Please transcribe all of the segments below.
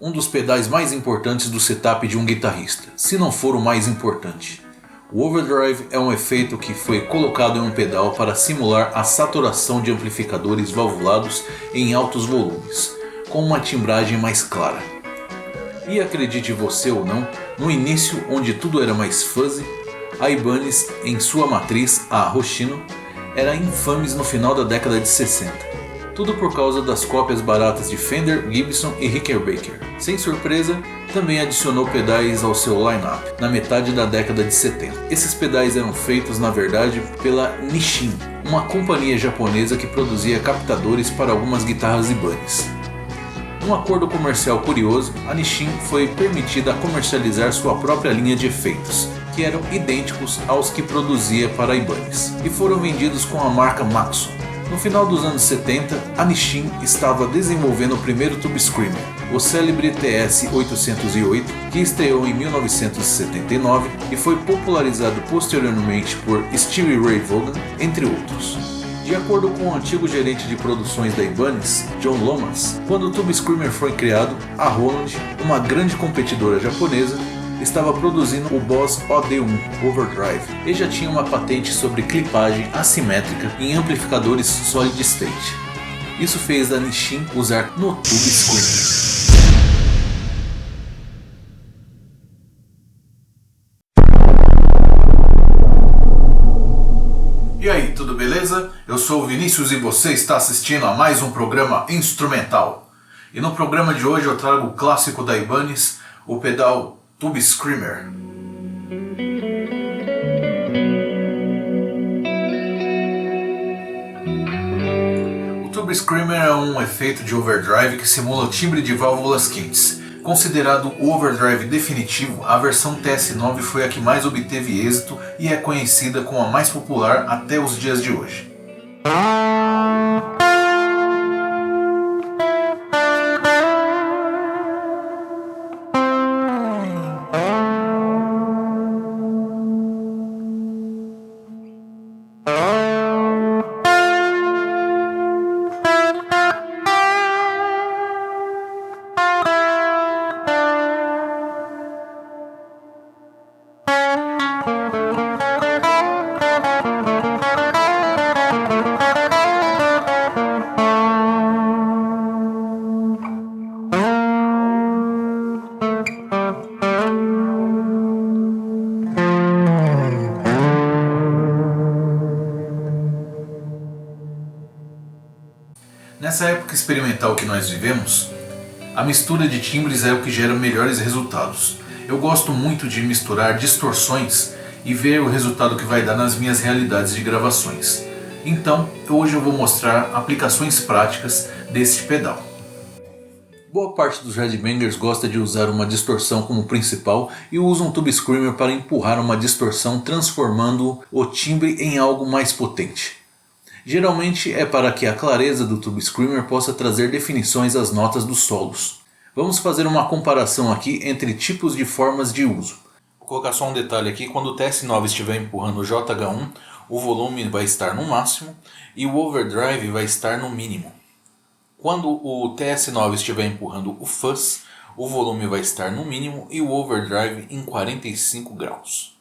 um dos pedais mais importantes do setup de um guitarrista, se não for o mais importante. O overdrive é um efeito que foi colocado em um pedal para simular a saturação de amplificadores valvulados em altos volumes, com uma timbragem mais clara. E acredite você ou não, no início, onde tudo era mais fuzzy, a Ibanez, em sua matriz, a Hoshino, era infames no final da década de 60. Tudo por causa das cópias baratas de Fender, Gibson e Rickenbacker. Sem surpresa, também adicionou pedais ao seu line-up na metade da década de 70. Esses pedais eram feitos, na verdade, pela Nishin, uma companhia japonesa que produzia captadores para algumas guitarras Ibanez. Num acordo comercial curioso, a Nishin foi permitida a comercializar sua própria linha de efeitos, que eram idênticos aos que produzia para a Ibanez, e foram vendidos com a marca Maxon. No final dos anos 70, a Nishin estava desenvolvendo o primeiro Tube Screamer, o célebre TS-808, que estreou em 1979 e foi popularizado posteriormente por Stevie Ray Vaughan, entre outros. De acordo com o antigo gerente de produções da Ibanez, John Lomas, quando o Tube Screamer foi criado, a Roland, uma grande competidora japonesa, estava produzindo o Boss OD1 Overdrive e já tinha uma patente sobre clipagem assimétrica em amplificadores solid state. Isso fez a Nishin usar no Tube Screamer. E aí, tudo beleza? Eu sou o Vinícius e você está assistindo a mais um programa instrumental. E no programa de hoje eu trago o clássico da Ibanez, o pedal Tube Screamer. O Tube Screamer é um efeito de overdrive que simula o timbre de válvulas quentes. Considerado o overdrive definitivo, a versão TS9 foi a que mais obteve êxito e é conhecida como a mais popular até os dias de hoje. Nessa época experimental que nós vivemos, a mistura de timbres é o que gera melhores resultados. Eu gosto muito de misturar distorções e ver o resultado que vai dar nas minhas realidades de gravações. Então, hoje eu vou mostrar aplicações práticas deste pedal. Boa parte dos headbangers gosta de usar uma distorção como principal e usa um Tube Screamer para empurrar uma distorção, transformando o timbre em algo mais potente. Geralmente é para que a clareza do Tube Screamer possa trazer definições às notas dos solos. Vamos fazer uma comparação aqui entre tipos de formas de uso. Vou colocar só um detalhe aqui: quando o TS9 estiver empurrando o JH1, o volume vai estar no máximo e o overdrive vai estar no mínimo. Quando o TS9 estiver empurrando o fuzz, o volume vai estar no mínimo e o overdrive em 45 graus.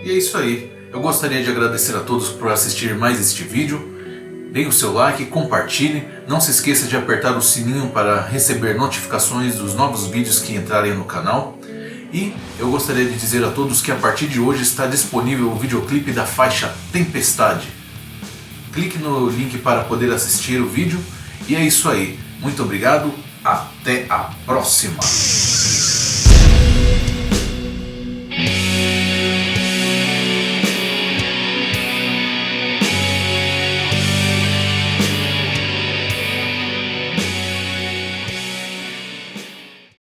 E é isso aí. Eu gostaria de agradecer a todos por assistir mais este vídeo. Deem o seu like, compartilhe. Não se esqueça de apertar o sininho para receber notificações dos novos vídeos que entrarem no canal. E eu gostaria de dizer a todos que a partir de hoje está disponível o videoclipe da faixa Tempestade. Clique no link para poder assistir o vídeo. E é isso aí. Muito obrigado. Até a próxima.